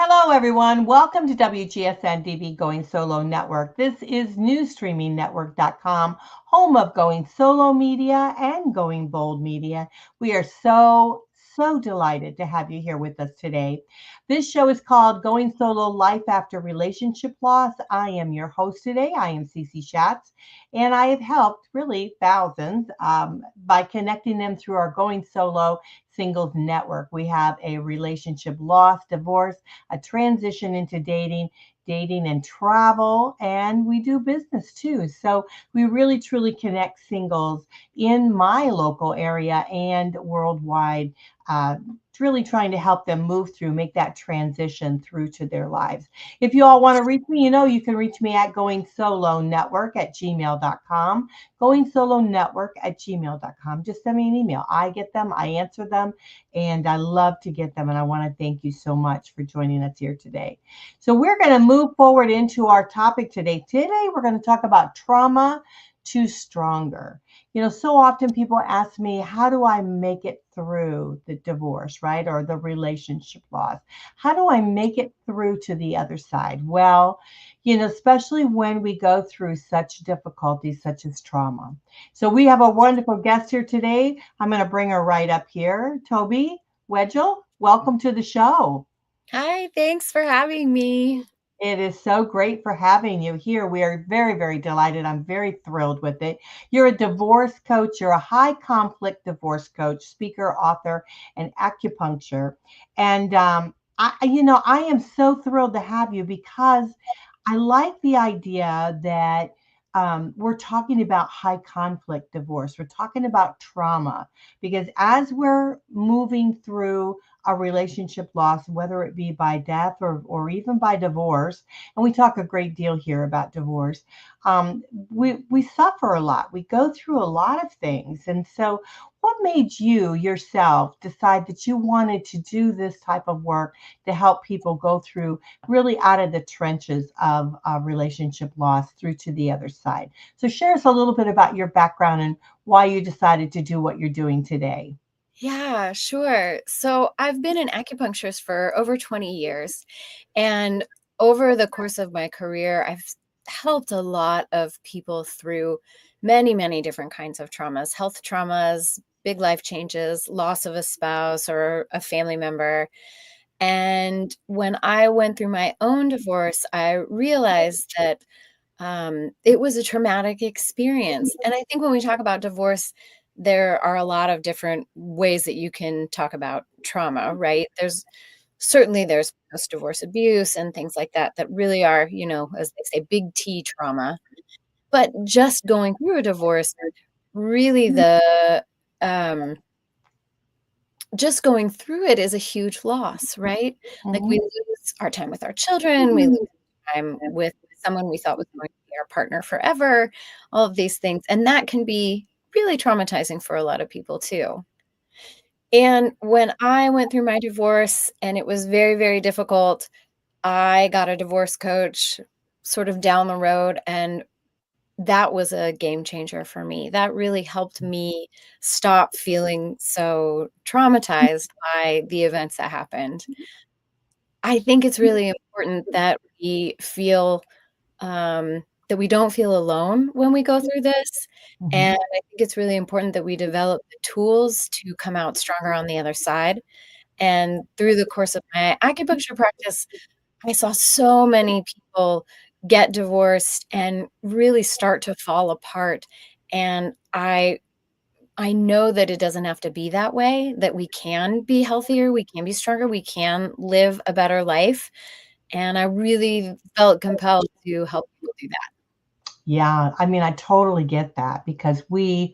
Hello, everyone. Welcome to WGSN-DB Going Solo Network. This is newsstreamingnetwork.com, home of Going Solo Media and Going Bold Media. We are so delighted to have you here with us today. This show is called Going Solo Life After Relationship Loss. I am your host today. I am Cece Shatz, and I have helped really thousands by connecting them through our Going Solo Singles Network. We have a relationship loss, divorce, a transition into dating and travel, and we do business too. So we really truly connect singles in my local area and worldwide, really trying to help them move through, make that transition through to their lives. If you all want to reach me, you can reach me at goingsolonetwork@gmail.com, goingsolonetwork@gmail.com. Just send me an email. I get them, I answer them, and I love to get them. And I want to thank you so much for joining us here today. So we're going to move forward into our topic today. Today, we're going to talk about trauma to stronger. So often people ask me, how do I make it through the divorce, right? Or the relationship loss? How do I make it through to the other side? Well, especially when we go through such difficulties, such as trauma. So we have a wonderful guest here today. I'm going to bring her right up here. Toby Wedgle, welcome to the show. Hi, thanks for having me. It is so great for having you here. We are very, very delighted. I'm very thrilled with it. You're a divorce coach. You're a high conflict divorce coach, speaker, author, and acupuncture. And I am so thrilled to have you because I like the idea that we're talking about high conflict divorce. We're talking about trauma because as we're moving through a relationship loss, whether it be by death or even by divorce, and we talk a great deal here about divorce, we suffer a lot. We go through a lot of things. And so what made you yourself decide that you wanted to do this type of work to help people go through really out of the trenches of relationship loss through to the other side? So share us a little bit about your background and why you decided to do what you're doing today. Yeah, sure. So I've been an acupuncturist for over 20 years. And over the course of my career, I've helped a lot of people through many, many different kinds of traumas, health traumas, big life changes, loss of a spouse or a family member. And when I went through my own divorce, I realized that it was a traumatic experience. And I think when we talk about divorce, there are a lot of different ways that you can talk about trauma, right? There's post-divorce abuse and things like that that really are, as they say, big T trauma. But just going through a divorce, really um, just going through it is a huge loss, right? Like we Mhm. lose our time with our children, we lose time with someone we thought was going to be our partner forever, all of these things. And that can be really traumatizing for a lot of people too. And when I went through my divorce and it was very, very difficult, I got a divorce coach sort of down the road, and that was a game changer for me. That really helped me stop feeling so traumatized by the events that happened. I think it's really important that we feel that we don't feel alone when we go through this. And Mhm. I think it's really important that we develop the tools to come out stronger on the other side. And through the course of my acupuncture practice, I saw so many people get divorced and really start to fall apart. And I know that it doesn't have to be that way, that we can be healthier, we can be stronger, we can live a better life. And I really felt compelled to help people do that. Yeah, I mean, I totally get that because when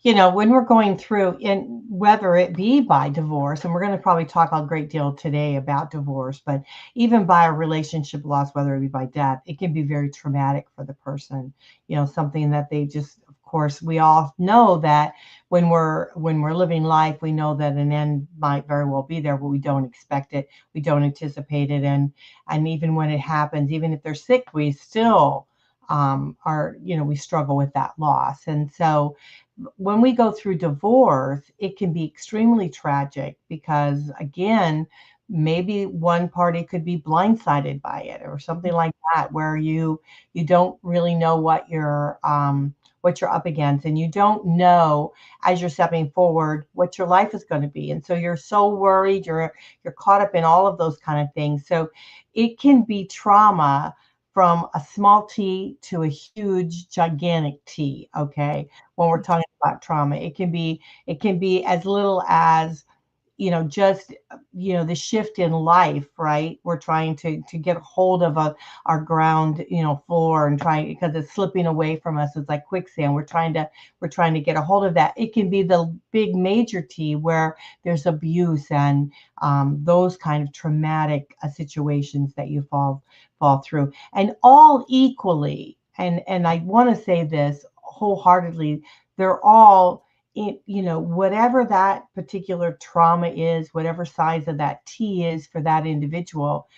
we're going through, and whether it be by divorce, and we're going to probably talk a great deal today about divorce, but even by a relationship loss, whether it be by death, it can be very traumatic for the person. Something that they just, of course, we all know that when we're living life, we know that an end might very well be there, but we don't expect it, we don't anticipate it, and even when it happens, even if they're sick, we still we struggle with that loss. And so when we go through divorce, it can be extremely tragic because, again, maybe one party could be blindsided by it or something like that, where you don't really know what you're up against, and you don't know as you're stepping forward what your life is going to be. And so you're so worried, you're caught up in all of those kind of things. So it can be trauma from a small T to a huge gigantic T, okay? When we're talking about trauma, it can be as little as just the shift in life, right? We're trying to get a hold of our ground, floor, and trying, because it's slipping away from us. It's like quicksand. We're trying to get a hold of that. It can be the big major T, where there's abuse and those kind of traumatic situations that you fall through, and all equally. And I want to say this wholeheartedly, they're all whatever that particular trauma is, whatever size of that T is for that individual,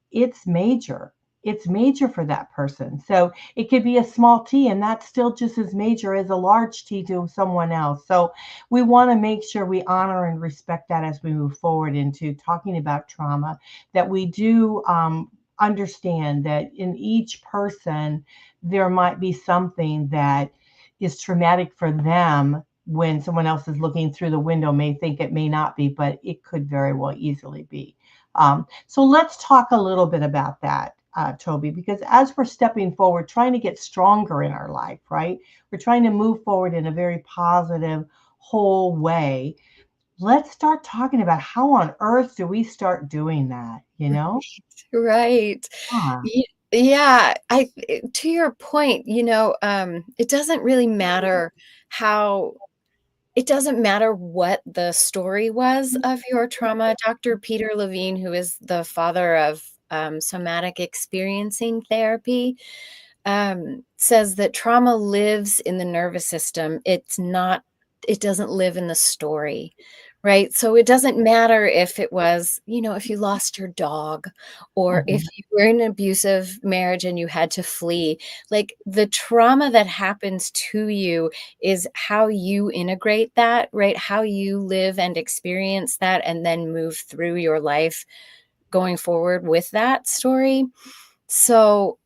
it's major. It's major for that person. So it could be a small T, and that's still just as major as a large T to someone else. So we want to make sure we honor and respect that as we move forward into talking about trauma, that we do understand that in each person, there might be something that is traumatic for them. When someone else is looking through the window, may think it may not be, but it could very well easily be. So let's talk a little bit about that, Toby, because as we're stepping forward, trying to get stronger in our life, right? We're trying to move forward in a very positive, whole way. Let's start talking about how on earth do we start doing that, you know? Right. Huh. Yeah, to your point, it doesn't really matter how it doesn't matter what the story was of your trauma. Dr. Peter Levine, who is the father of somatic experiencing therapy, says that trauma lives in the nervous system. It doesn't live in the story, right? So it doesn't matter if it was, if you lost your dog, or if Mhm. you were in an abusive marriage and you had to flee. Like, the trauma that happens to you is how you integrate that, right? How you live and experience that, and then move through your life going forward with that story. So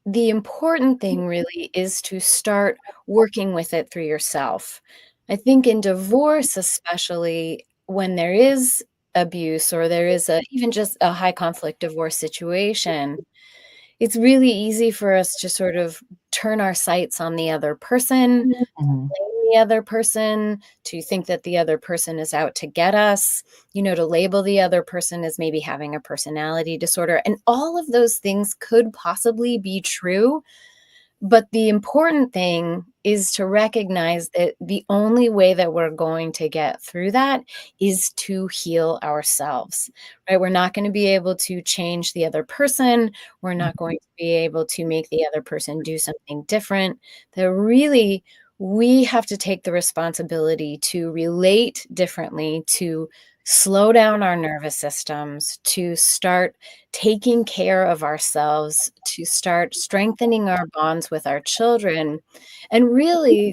the important thing really is to start working with it through yourself. I think in divorce, especially when there is abuse, or there is even just a high conflict divorce situation, it's really easy for us to sort of turn our sights on the other person, Mhm. blame the other person, to think that the other person is out to get us, to label the other person as maybe having a personality disorder. And all of those things could possibly be true. But the important thing is to recognize that the only way that we're going to get through that is to heal ourselves, right? We're not going to be able to change the other person. We're not going to be able to make the other person do something different. That really, we have to take the responsibility to relate differently, to slow down our nervous systems, to start taking care of ourselves, to start strengthening our bonds with our children, and really,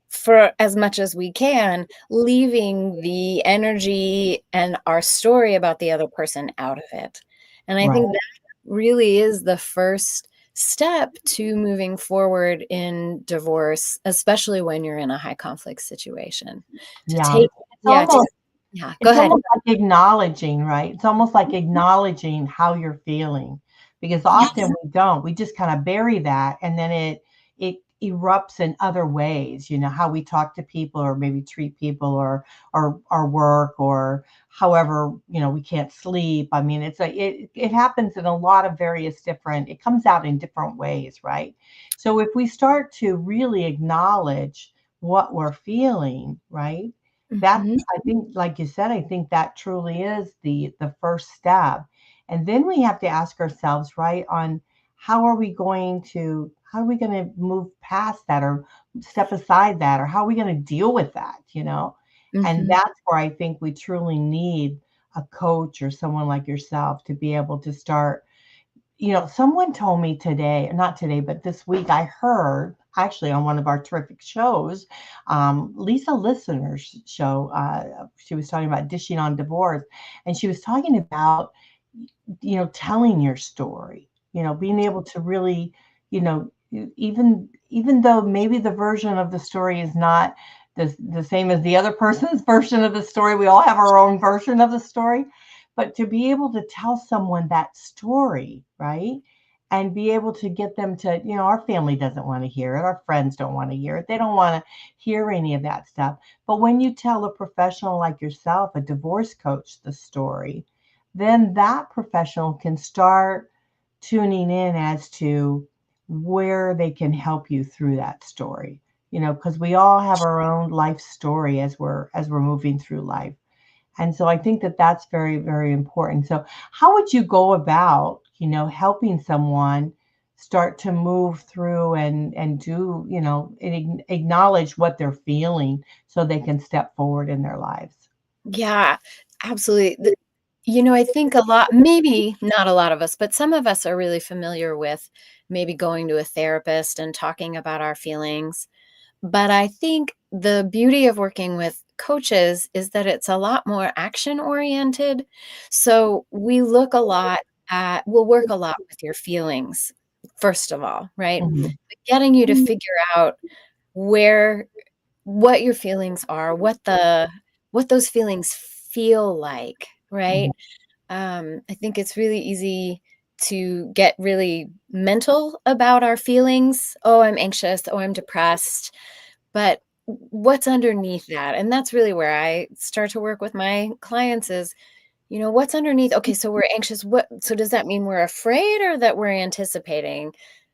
for as much as we can, leaving the energy and our story about the other person out of it. And I Right. think that really is the first step to moving forward in divorce, especially when you're in a high conflict situation. To Yeah. take It's Yeah, to almost yeah, go It's ahead. almost like acknowledging, right? It's almost like acknowledging how you're feeling, because often Yes. we don't. We just kind of bury that, and then it erupts in other ways, how we talk to people, or maybe treat people, or our work, or however, we can't sleep. I mean, it happens in a lot of various different, it comes out in different ways, right? So if we start to really acknowledge what we're feeling, right? That, Mhm. I think, like you said, I think that truly is the first step. And then we have to ask ourselves, right, on how are we going to move past that, or step aside that, or how are we going to deal with that? And Mhm. that's where I think we truly need a coach or someone like yourself to be able to start. Someone told me today, not today, but this week, I heard actually on one of our terrific shows, Lisa Listener's show. She was talking about dishing on divorce, and she was talking about, telling your story, being able to really, you know, even though maybe the version of the story is not the same as the other person's version of the story, we all have our own version of the story, but to be able to tell someone that story, right? And be able to get them to, our family doesn't want to hear it. Our friends don't want to hear it. They don't want to hear any of that stuff. But when you tell a professional like yourself, a divorce coach, the story, then that professional can start tuning in as to where they can help you through that story. Because we all have our own life story as we're moving through life. And so I think that that's very, very important. So how would you go about, helping someone start to move through and do, acknowledge what they're feeling so they can step forward in their lives? Yeah, absolutely. I think maybe not a lot of us, but some of us are really familiar with maybe going to a therapist and talking about our feelings. But I think the beauty of working with coaches is that it's a lot more action oriented. So we'll work a lot with your feelings, first of all, right? Mhm, Getting you to figure out what your feelings are, what those feelings feel like, mhm, right? I think it's really easy to get really mental about our feelings. Oh, I'm anxious. Oh, I'm depressed. But what's underneath that? And that's really where I start to work with my clients is, what's underneath? Okay, so we're anxious. So does that mean we're afraid or that we're anticipating?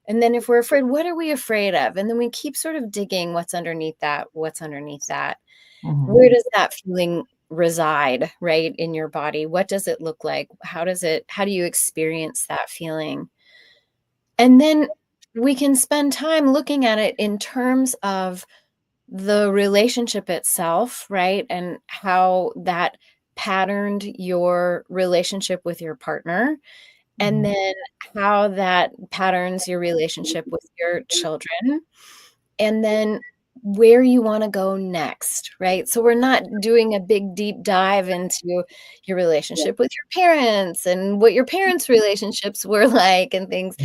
And then if we're afraid, what are we afraid of? And then we keep sort of digging what's underneath that, what's underneath that. mhm. Where does that feeling reside, right, in your body? What does it look like? How do you experience that feeling? And then we can spend time looking at it in terms of the relationship itself, right? And how that patterned your relationship with your partner, and Mhm. then how that patterns your relationship with your children, and then where you want to go next, right? So we're not doing a big deep dive into your relationship with your parents and what your parents' relationships were like and things.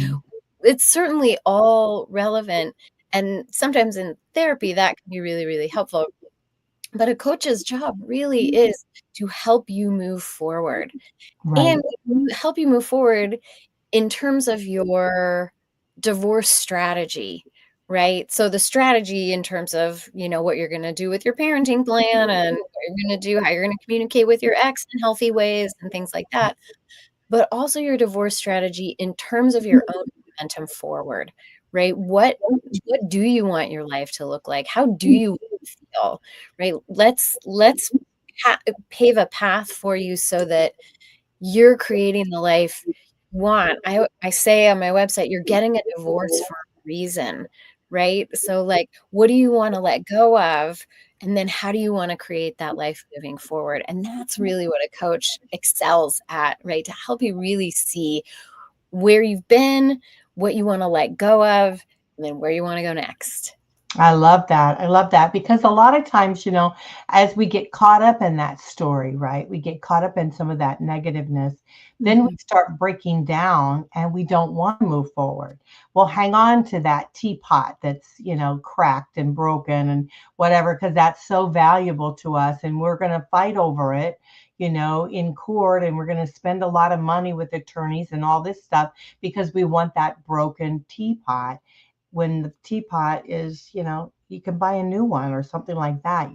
It's certainly all relevant. And sometimes in therapy, that can be really, really helpful. But a coach's job really is to help you move forward Right. and help you move forward in terms of your divorce strategy, right? So the strategy in terms of, what you're going to do with your parenting plan and what you're going to do, how you're going to communicate with your ex in healthy ways and things like that, but also your divorce strategy in terms of your own momentum forward, right? What do you want your life to look like? How do you feel, right? Let's pave a path for you so that you're creating the life you want. I say on my website, you're getting a divorce for a reason, right? So, like, what do you wanna let go of? And then how do you wanna create that life moving forward? And that's really what a coach excels at, right? To help you really see where you've been, what you wanna let go of, and then where you wanna go next. I love that. I love that because a lot of times, as we get caught up in that story, right? We get caught up in some of that negativeness. Then we Mhm. start breaking down and we don't want to move forward. We'll hang on to that teapot that's, cracked and broken and whatever, because that's so valuable to us. And we're going to fight over it, in court. And we're going to spend a lot of money with attorneys and all this stuff because we want that broken teapot, when the teapot is, you can buy a new one or something like that.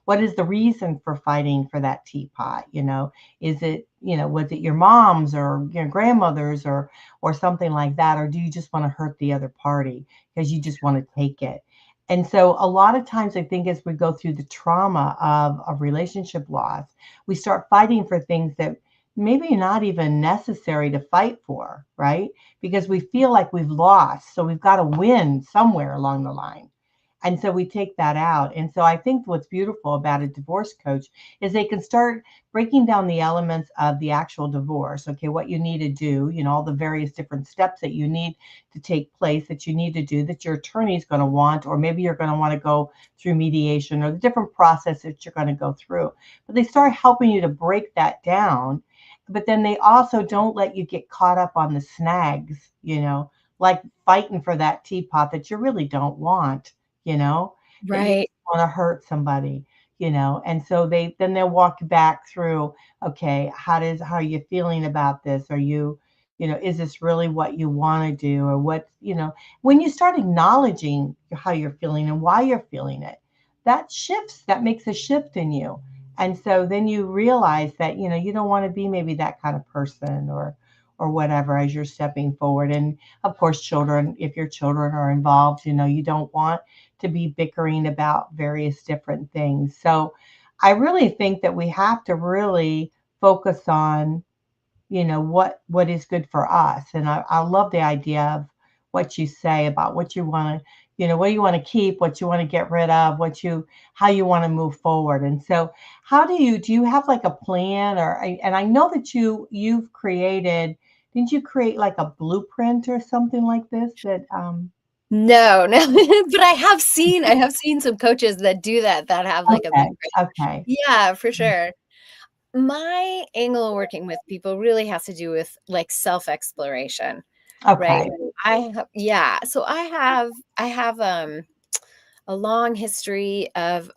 What is the reason for fighting for that teapot? Is it, was it your mom's or your grandmother's or something like that? Or do you just want to hurt the other party because you just want to take it? And so a lot of times I think as we go through the trauma of relationship loss, we start fighting for things that maybe not even necessary to fight for, right? Because we feel like we've lost. So we've got to win somewhere along the line. And so we take that out. And so I think what's beautiful about a divorce coach is they can start breaking down the elements of the actual divorce. Okay, what you need to do, all the various different steps that you need to take place, that you need to do, that your attorney is going to want, or maybe you're going to want to go through mediation, or the different process that you're going to go through. But they start helping you to break that down. But then they also don't let you get caught up on the snags, like fighting for that teapot that you really don't want, that you Right. want to hurt somebody, and so they'll walk you back through, okay, how are you feeling about this? Are you, is this really what you want to do? Or what, when you start acknowledging how you're feeling and why you're feeling it, that makes a shift in you. And so then you realize that, you don't want to be maybe that kind of person, or whatever, as you're stepping forward. And of course, children, if your children are involved, you don't want to be bickering about various different things. So I really think that we have to really focus on, what is good for us. And I love the idea of what you say about what you want to, what you want to keep, what you want to get rid of, how you want to move forward. And so how do you have like a plan, and I know that you've created, didn't you create like a blueprint or something like this that, No, no, but I have seen some coaches that do that have like a okay, blueprint. okay, Yeah, for sure. My angle of working with people really has to do with like self-exploration, right? okay, Yeah, so I have a long history of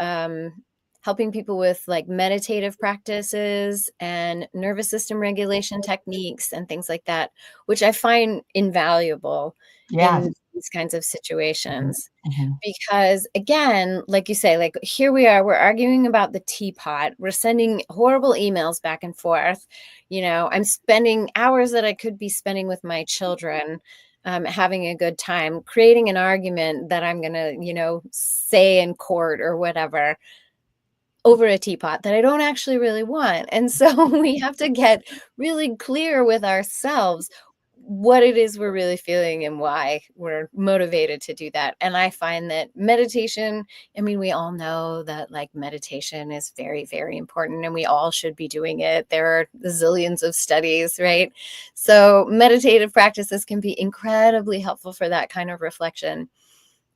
helping people with like meditative practices and nervous system regulation techniques and things like that, which I find invaluable yes, in these kinds of situations. mhm, Because again, like you say, like here we are, we're arguing about the teapot. We're sending horrible emails back and forth. I'm spending hours that I could be spending with my children, having a good time, creating an argument that I'm going to, say in court or whatever over a teapot that I don't actually really want. And so we have to get really clear with ourselves what it is we're really feeling and why we're motivated to do that. And I find that meditation, I mean, we all know that like meditation is very, very important and we all should be doing it. There are zillions of studies, right? So meditative practices can be incredibly helpful for that kind of reflection.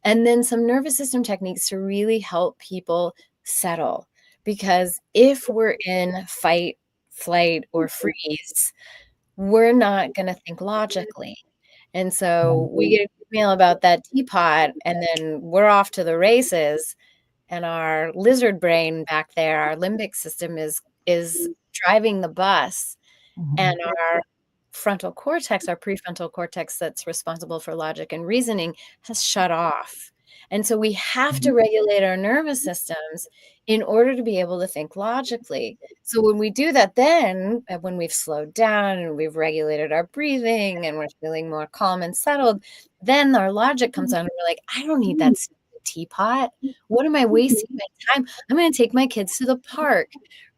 And then some nervous system techniques to really help people settle. Because if we're in fight, flight, or freeze, we're not going to think logically. And so we get an email about that teapot, and then we're off to the races. And our lizard brain back there, our limbic system is driving the bus, and mhm, our frontal cortex, our prefrontal cortex that's responsible for logic and reasoning, has shut off. And so we have to regulate our nervous systems in order to be able to think logically. So when we do that, then when we've slowed down and we've regulated our breathing and we're feeling more calm and settled, then our logic comes on and we're like, I don't need that stupid teapot. What am I wasting my time? I'm going to take my kids to the park,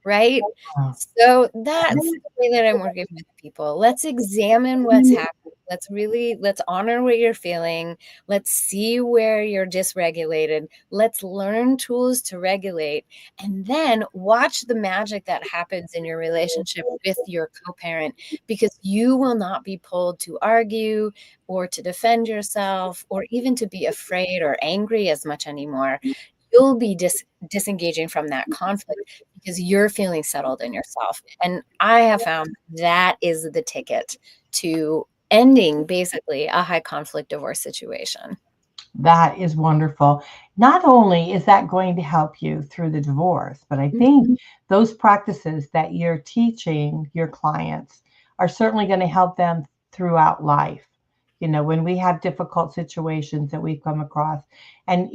right? wow. So that's the way that I'm working with people. Let's examine what's happening. Let's honor what you're feeling. Let's see where you're dysregulated. Let's learn tools to regulate, and then watch the magic that happens in your relationship with your co-parent, because you will not be pulled to argue or to defend yourself or even to be afraid or angry as much anymore. You'll be disengaging from that conflict because you're feeling settled in yourself. And I have found that is the ticket to ending basically a high conflict divorce situation. That is wonderful. Not only is that going to help you through the divorce, but I think those practices that you're teaching your clients are certainly going to help them throughout life. When we have difficult situations that we've come across. And,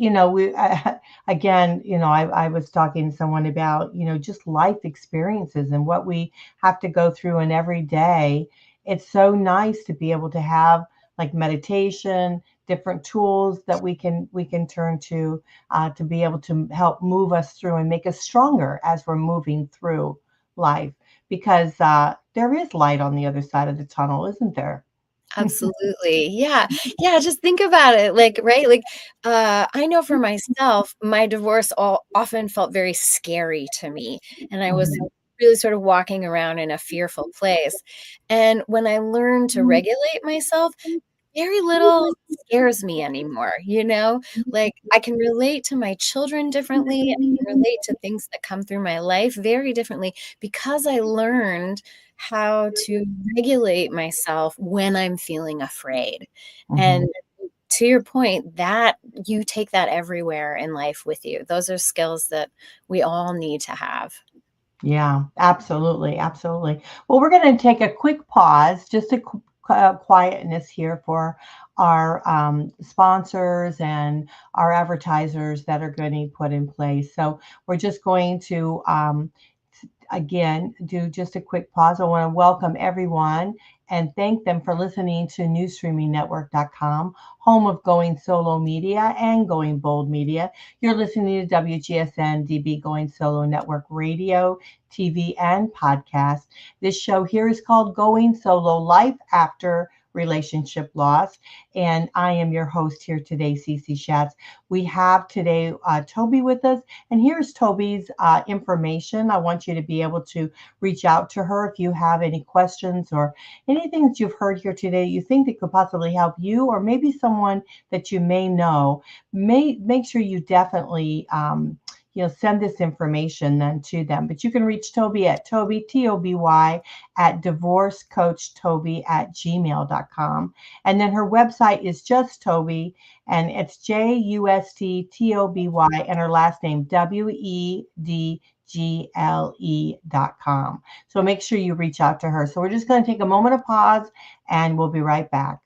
again, I was talking to someone about, just life experiences and what we have to go through in every day. It's so nice to be able to have like meditation, different tools that we can turn to be able to help move us through and make us stronger as we're moving through life, because there is light on the other side of the tunnel, isn't there? Absolutely. Yeah. Yeah, just think about it, like, right? Like, I know for myself, my divorce often felt very scary to me, and I was Mhm. really sort of walking around in a fearful place. And when I learned to regulate myself, very little scares me anymore, you know? Like, I can relate to my children differently, I can relate to things that come through my life very differently because I learned how to regulate myself when I'm feeling afraid. And Mhm. to your point, that you take that everywhere in life with you. Those are skills that we all need to have. Yeah, absolutely, absolutely. Well, we're going to take a quick pause, just a quietness here for our sponsors and our advertisers that are going to be put in place. So we're just going to again, do just a quick pause. I want to welcome everyone and thank them for listening to newsstreamingnetwork.com, home of Going Solo Media and Going Bold Media. You're listening to WGSN-DB Going Solo Network Radio, TV, and podcast. This show here is called Going Solo Life After Relationship Loss. And I am your host here today, Cece Shatz. We have today Toby with us. And here's Toby's information. I want you to be able to reach out to her if you have any questions or anything that you've heard here today you think that could possibly help you or maybe someone that you may know. Make sure you definitely send this information then to them. But you can reach Toby at Toby, Toby, at divorcecoachtoby@gmail.com. And then her website is just Toby, and it's JUSTTOBY, and her last name WEDGLE.com. So make sure you reach out to her. So we're just going to take a moment of pause and we'll be right back.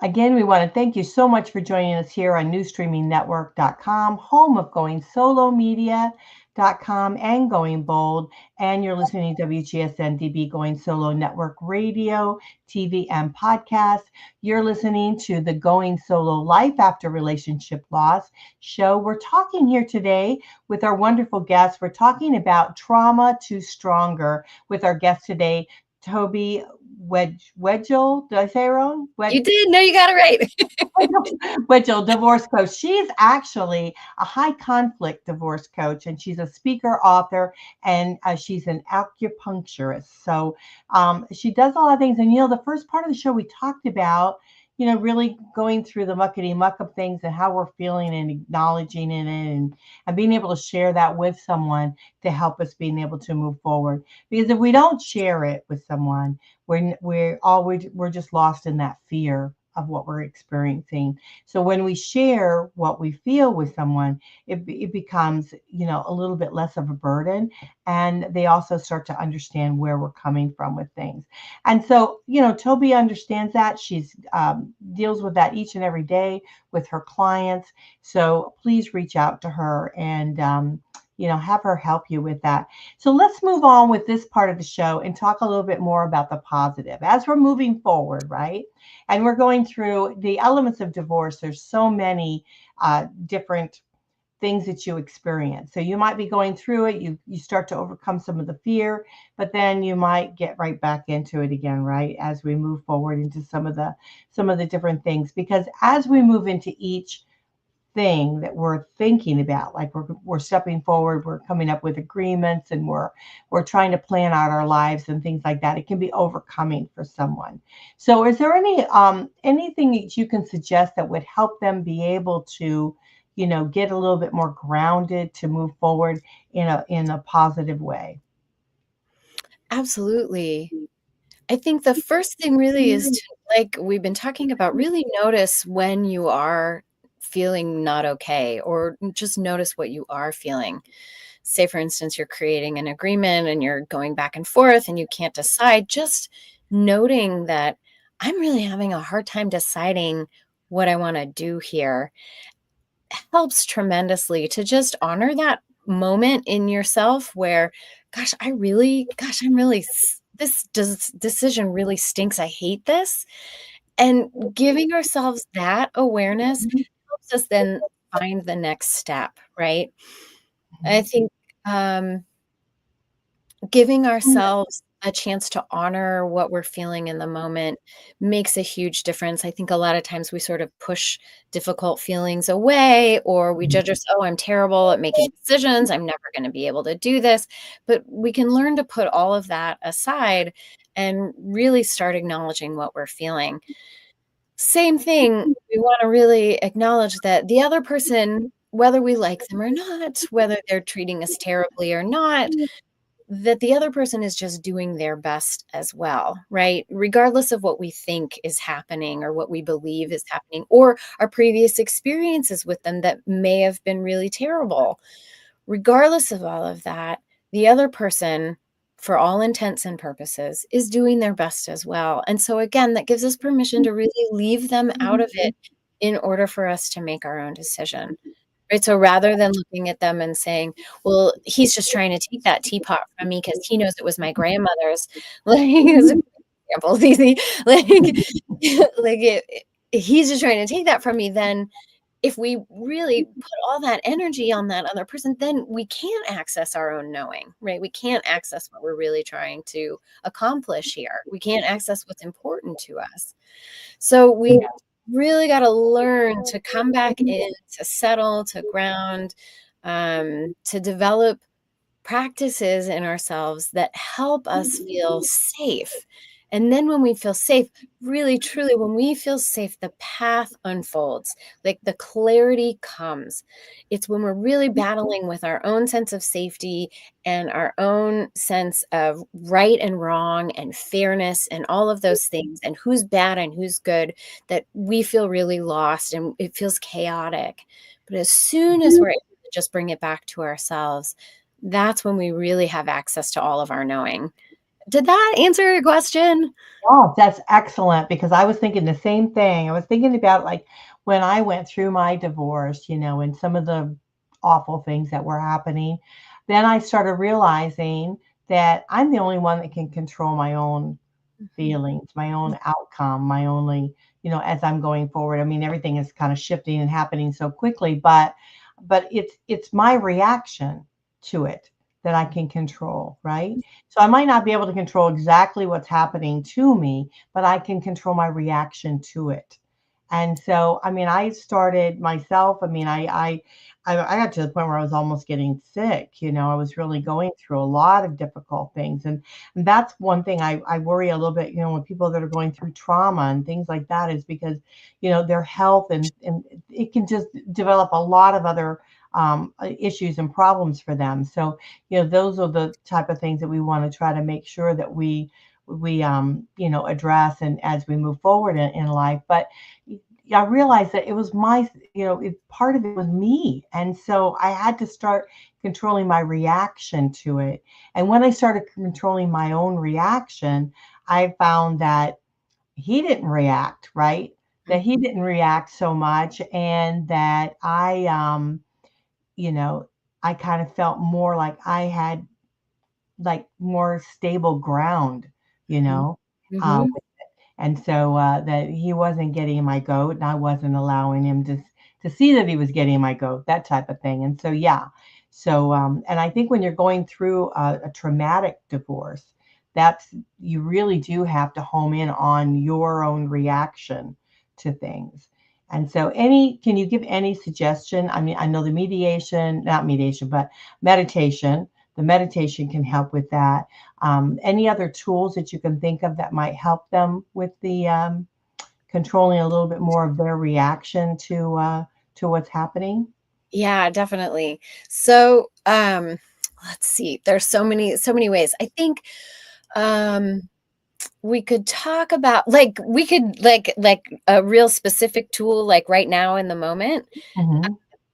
Again, we want to thank you so much for joining us here on newsstreamingnetwork.com, home of Going Solo Media.com and Going Bold. And you're listening to WGSN-DB Going Solo Network Radio, TV, and podcast. You're listening to the Going Solo Life After Relationship Loss show. We're talking here today with our wonderful guests. We're talking about trauma to stronger with our guest today, Toby Wedgle. Did I say it wrong? You did. No, you got it right. Wedgle, divorce coach. She's actually a high conflict divorce coach, and she's a speaker, author, and she's an acupuncturist. So she does a lot of things. And the first part of the show we talked about, really going through the muckety muck of things and how we're feeling and acknowledging it and being able to share that with someone to help us being able to move forward. Because if we don't share it with someone, we're just lost in that fear of what we're experiencing. So when we share what we feel with someone, it becomes, a little bit less of a burden. And they also start to understand where we're coming from with things. And so, Toby understands that. She's deals with that each and every day with her clients. So please reach out to her and, have her help you with that. So let's move on with this part of the show and talk a little bit more about the positive as we're moving forward, right? And we're going through the elements of divorce. There's so many different things that you experience. So you might be going through it, you start to overcome some of the fear, but then you might get right back into it again, right? As we move forward into some of the different things, because as we move into each thing that we're thinking about, like we're stepping forward, we're coming up with agreements, and we're trying to plan out our lives and things like that, it can be overcoming for someone. So is there anything that you can suggest that would help them be able to get a little bit more grounded to move forward in a positive way? Absolutely. I think the first thing really is to, like we've been talking about, really notice when you are feeling not okay, or just notice what you are feeling. Say, for instance, you're creating an agreement and you're going back and forth and you can't decide, just noting that I'm really having a hard time deciding what I want to do here helps tremendously to just honor that moment in yourself where, I'm really, decision really stinks. I hate this. And giving ourselves that awareness helps us then find the next step, right? I think um, giving ourselves a chance to honor what we're feeling in the moment makes a huge difference. I think a lot of times we sort of push difficult feelings away, or we judge ourselves, oh, I'm terrible at making decisions. I'm never going to be able to do this. But we can learn to put all of that aside and really start acknowledging what we're feeling. Same thing, we want to really acknowledge that the other person, whether we like them or not, whether they're treating us terribly or not, that the other person is just doing their best as well, right? Regardless of what we think is happening or what we believe is happening, or our previous experiences with them that may have been really terrible. Regardless of all of that, the other person, for all intents and purposes, is doing their best as well. And so, again, that gives us permission to really leave them out of it in order for us to make our own decision. Right, so rather than looking at them and saying, "Well, he's just trying to take that teapot from me because he knows it was my grandmother's," like, as an example, like like, he's just trying to take that from me, then if we really put all that energy on that other person, then we can't access our own knowing, right? We can't access what we're really trying to accomplish here. We can't access what's important to us. So we really got to learn to come back in, to settle, to ground, to develop practices in ourselves that help us feel safe. And then when we feel safe, really, truly, when we feel safe, the path unfolds, like the clarity comes. It's when we're really battling with our own sense of safety and our own sense of right and wrong and fairness and all of those things and who's bad and who's good that we feel really lost and it feels chaotic. But as soon as we're able to just bring it back to ourselves, that's when we really have access to all of our knowing. Did that answer your question? Oh, that's excellent because I was thinking the same thing. I was thinking about like when I went through my divorce, and some of the awful things that were happening. Then I started realizing that I'm the only one that can control my own Mhm. feelings, my own outcome, my only, as I'm going forward. I mean, everything is kind of shifting and happening so quickly, but it's my reaction to it that I can control, right? So I might not be able to control exactly what's happening to me, but I can control my reaction to it. And so, I mean, I started myself. I mean, I got to the point where I was almost getting sick. I was really going through a lot of difficult things, and that's one thing I worry a little bit. With people that are going through trauma and things like that, is because their health and it can just develop a lot of other issues and problems for them. So, those are the type of things that we want to try to make sure that we address and as we move forward in life. But I realized that it was part of it was me. And so I had to start controlling my reaction to it. And when I started controlling my own reaction, I found that he didn't react, right? That he didn't react so much, and that you know, I kind of felt more like I had like more stable ground, you Mhm. know. Uh, Mhm. and so that he wasn't getting my goat, and I wasn't allowing him to see that he was getting my goat, that type of thing. And so yeah, so and I think when you're going through a traumatic divorce, that's you really do have to home in on your own reaction to things. And so can you give any suggestion? I mean, I know the not mediation, but meditation. The meditation can help with that. Any other tools that you can think of that might help them with the controlling a little bit more of their reaction to what's happening? Yeah, definitely. So, let's see. There's so many ways. I think, um, we could talk about we could like a real specific tool, like right now in the moment, Hmm.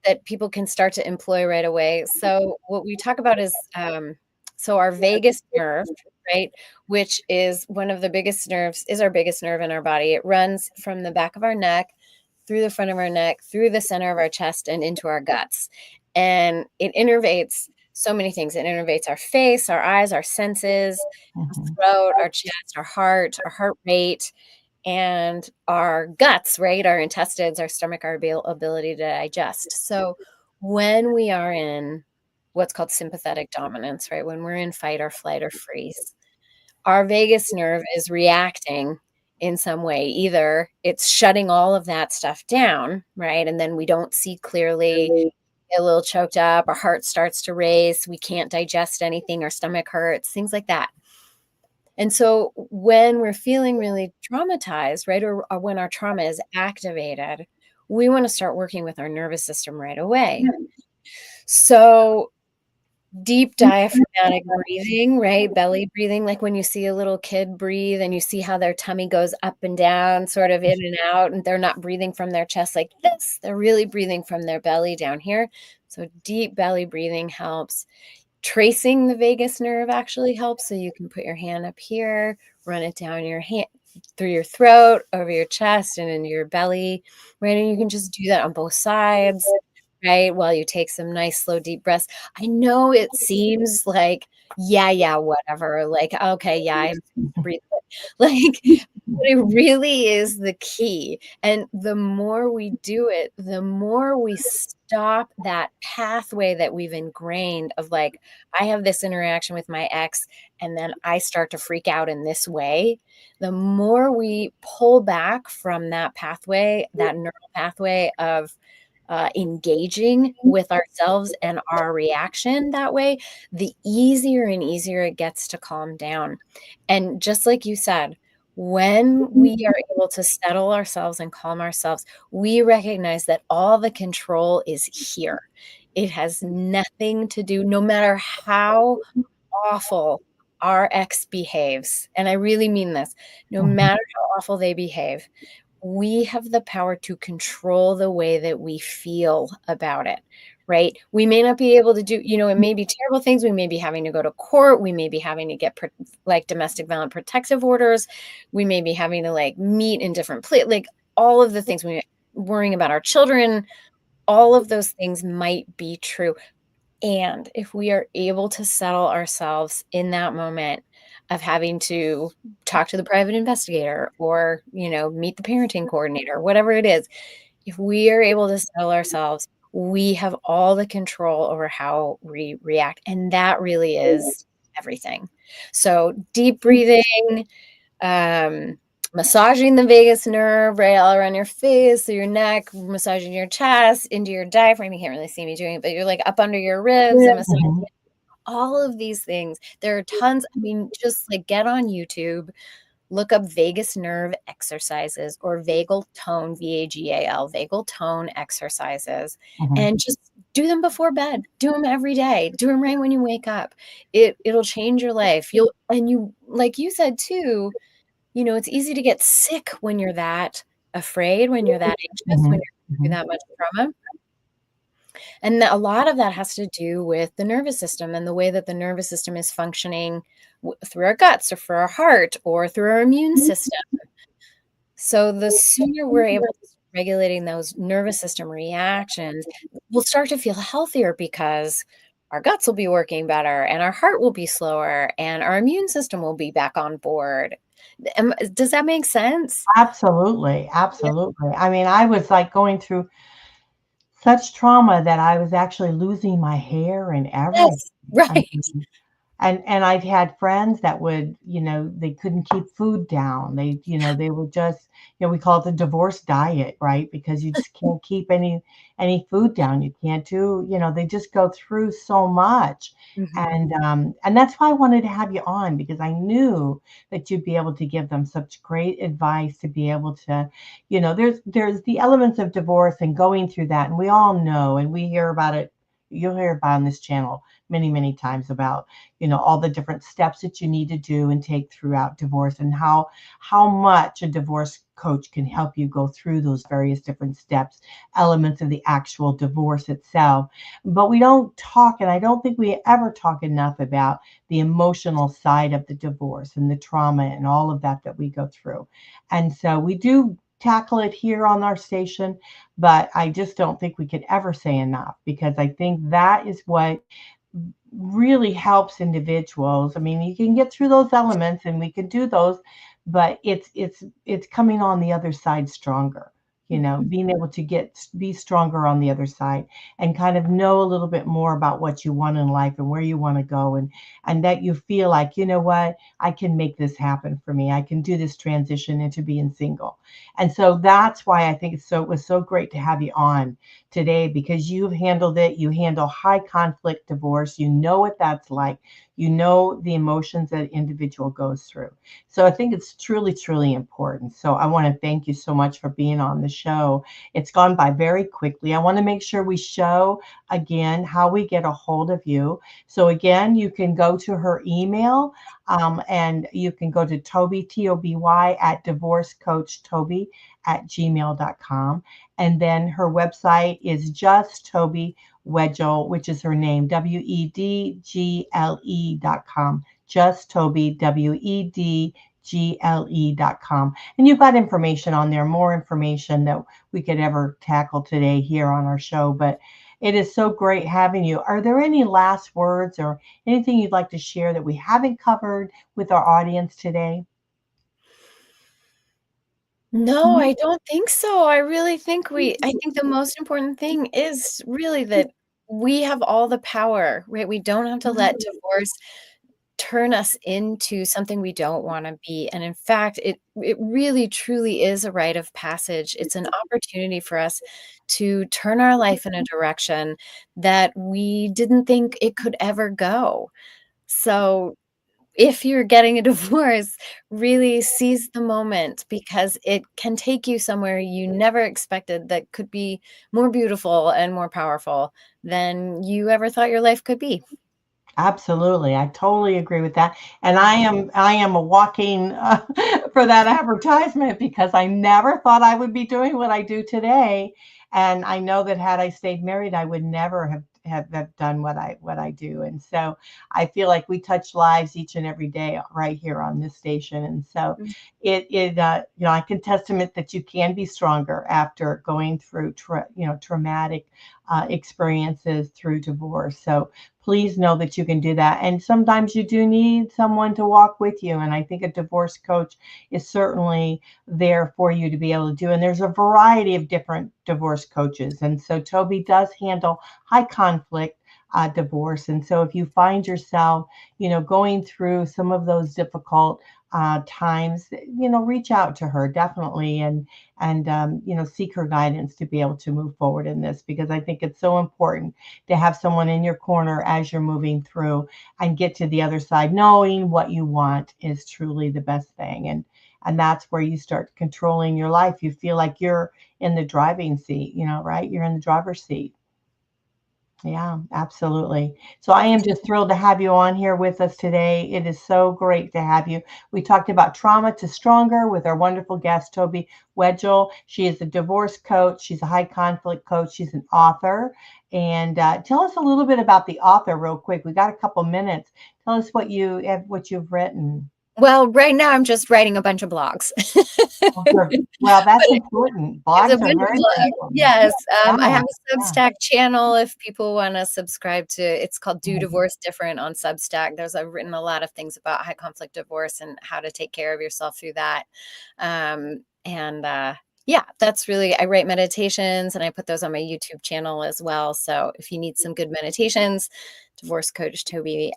that people can start to employ right away. So what we talk about is so our vagus nerve, right, which is one of the biggest nerves, is our biggest nerve in our body. It runs from the back of our neck, through the front of our neck, through the center of our chest, and into our guts. And it innervates so many things. It innervates our face, our eyes, our senses, our Hmm. throat, our chest, our heart rate, and our guts, right? Our intestines, our stomach, our ability to digest. So when we are in what's called sympathetic dominance, right? When we're in fight or flight or freeze, our vagus nerve is reacting in some way. Either it's shutting all of that stuff down, right? And then we don't see clearly, get a little choked up, our heart starts to race, we can't digest anything, our stomach hurts, things like that. And so when we're feeling really traumatized, right, or when our trauma is activated, we want to start working with our nervous system right away. So deep diaphragmatic breathing, right? Belly breathing, like when you see a little kid breathe and you see how their tummy goes up and down, sort of in and out, and they're not breathing from their chest like this. They're really breathing from their belly down here. So deep belly breathing helps. Tracing the vagus nerve actually helps. So you can put your hand up here, run it down your hand, through your throat, over your chest, and into your belly, right? And you can just do that on both sides, right? While you take some nice, slow, deep breaths. I know it seems like, yeah, whatever. Like, okay, yeah, I'm supposed to breathe. Like, but it really is the key. And the more we do it, the more we stop that pathway that we've ingrained of like, I have this interaction with my ex, and then I start to freak out in this way. The more we pull back from that pathway, that neural pathway of engaging with ourselves and our reaction that way, the easier and easier it gets to calm down. And just like you said, when we are able to settle ourselves and calm ourselves, we recognize that all the control is here. It has nothing to do, no matter how awful our ex behaves, and I really mean this, no matter how awful they behave, we have the power to control the way that we feel about it, right? We may not be able to do, it may be terrible things. We may be having to go to court. We may be having to get like domestic violent protective orders. We may be having to like meet in different places, like all of the things worrying about our children, all of those things might be true. And if we are able to settle ourselves in that moment of having to talk to the private investigator or, meet the parenting coordinator, whatever it is, if we are able to settle ourselves, we have all the control over how we react. And that really is everything. So deep breathing, massaging the vagus nerve right all around your face, through your neck, massaging your chest, into your diaphragm. You can't really see me doing it, but you're like up under your ribs and massaging all of these things. There are tons. I mean, just like get on YouTube, look up vagus nerve exercises or vagal tone, VAGAL, vagal tone exercises, and just do them before bed. Do them every day. Do them right when you wake up. It'll change your life. Like you said too, it's easy to get sick when you're that afraid, when you're that anxious, when you're through that much trauma. And a lot of that has to do with the nervous system and the way that the nervous system is functioning through our guts or through our heart or through our immune system. So the sooner we're able to start regulating those nervous system reactions, we'll start to feel healthier because our guts will be working better and our heart will be slower and our immune system will be back on board. Does that make sense? Absolutely. Absolutely. I mean, I was like going through such trauma that I was actually losing my hair and everything. Yes, right. And I've had friends that would, they couldn't keep food down. They would just, we call it the divorce diet, right? Because you just can't keep any food down. You can't do, they just go through so much. And that's why I wanted to have you on, because I knew that you'd be able to give them such great advice to be able to, there's the elements of divorce and going through that. And we all know, and we hear about it. You'll hear about on this channel many, many times about, all the different steps that you need to do and take throughout divorce, and how much a divorce coach can help you go through those various different steps, elements of the actual divorce itself. But we don't talk, and I don't think we ever talk enough about the emotional side of the divorce and the trauma and all of that we go through. And so we do tackle it here on our station, but I just don't think we could ever say enough, because I think that is what really helps individuals. I mean, you can get through those elements and we can do those, but it's coming on the other side stronger. being able to be stronger on the other side and kind of know a little bit more about what you want in life and where you want to go, and that you feel like, you know what, I can make this happen for me. I can do this transition into being single. And so that's why I think it was so great to have you on today, because you've handled it. You handle high conflict divorce. You know what that's like. You know the emotions that an individual goes through. So I think it's truly, truly important. So I want to thank you so much for being on the show. It's gone by very quickly. I want to make sure we show again how we get a hold of you. So again, you can go to her email, and you can go to Toby, Toby, at divorcecoachtoby@gmail.com. And then her website is just Toby Wedgle, which is her name, WEDGLE.com. Just Toby, WEDGLE.com. And you've got information on there, more information that we could ever tackle today here on our show. But it is so great having you. Are there any last words or anything you'd like to share that we haven't covered with our audience today? No, I don't think so. I really think I think the most important thing is really that we have all the power, right? We don't have to let divorce turn us into something we don't wanna be, and in fact, it really truly is a rite of passage. It's an opportunity for us to turn our life in a direction that we didn't think it could ever go. So if you're getting a divorce, really seize the moment because it can take you somewhere you never expected that could be more beautiful and more powerful than you ever thought your life could be. Absolutely. I totally agree with that. And I am a walking for that advertisement, because I never thought I would be doing what I do today. And I know that had I stayed married, I would never have done what I do. And so I feel like we touch lives each and every day right here on this station. And so I can testament that you can be stronger after going through traumatic experiences through divorce. So please know that you can do that. And sometimes you do need someone to walk with you. And I think a divorce coach is certainly there for you to be able to do. And there's a variety of different divorce coaches. And so Toby does handle high conflict divorce. And so if you find yourself, going through some of those difficult times, reach out to her definitely, and seek her guidance to be able to move forward in this, because I think it's so important to have someone in your corner as you're moving through and get to the other side. Knowing what you want is truly the best thing. And that's where you start controlling your life. You feel like you're in the driving seat, right? You're in the driver's seat. Yeah, absolutely. So I am just thrilled to have you on here with us today. It is so great to have you. We talked about trauma to stronger with our wonderful guest, Toby Wedgle. She is a divorce coach. She's a high conflict coach. She's an author. And tell us a little bit about the author real quick. We got a couple minutes. Tell us what you've written. Well, right now I'm just writing a bunch of blogs. Well, that's But important. it's a Blogs are bunch of very, very blogs. important. Yes, I Yeah, have a yeah. Substack channel if people wanna subscribe to it's called Do Divorce Different on Substack. I've written a lot of things about high conflict divorce and how to take care of yourself through that. Yeah, that's really I write meditations and I put those on my YouTube channel as well. So if you need some good meditations, Divorce Coach Toby,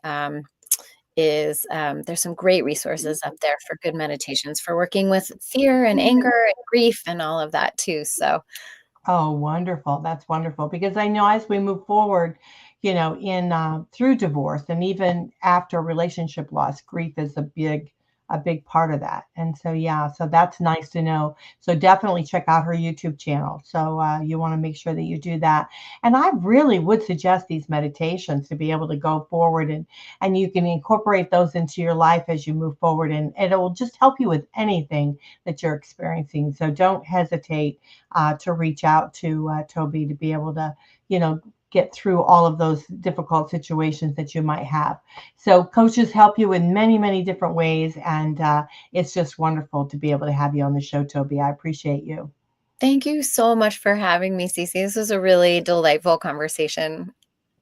there's some great resources up there for good meditations for working with fear and anger and grief and all of that too. So Oh, wonderful. That's wonderful. Because I know as we move forward, in through divorce and even after relationship loss, grief is a big part of that. And so, yeah, so that's nice to know. So definitely check out her YouTube channel. So you want to make sure that you do that. And I really would suggest these meditations to be able to go forward, and you can incorporate those into your life as you move forward, and it will just help you with anything that you're experiencing. So don't hesitate to reach out to Toby to be able to, get through all of those difficult situations that you might have. So coaches help you in many, many different ways. And it's just wonderful to be able to have you on the show, Toby. I appreciate you. thank you so much for having me, Cece. This was a really delightful conversation.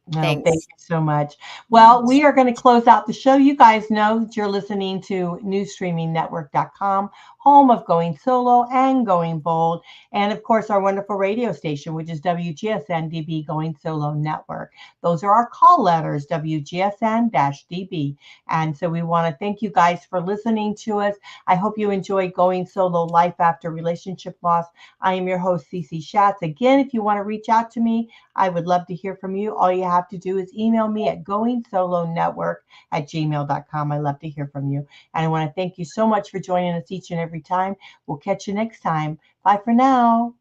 No, thank Thanks. you so much. Well, we are going to close out the show. You guys know that you're listening to newsstreamingnetwork.com, home of Going Solo and Going Bold, and of course our wonderful radio station, which is WGSN-DB Going Solo Network. Those are our call letters, WGSN-DB. And so we want to thank you guys for listening to us. I hope you enjoy Going Solo Life After Relationship Loss. I am your host, Cece Shatz. Again, if you want to reach out to me, I would love to hear from you. All you have to do is email me at goingsolonetwork@gmail.com. I love to hear from you. And I want to thank you so much for joining us each and every time. We'll catch you next time. Bye for now.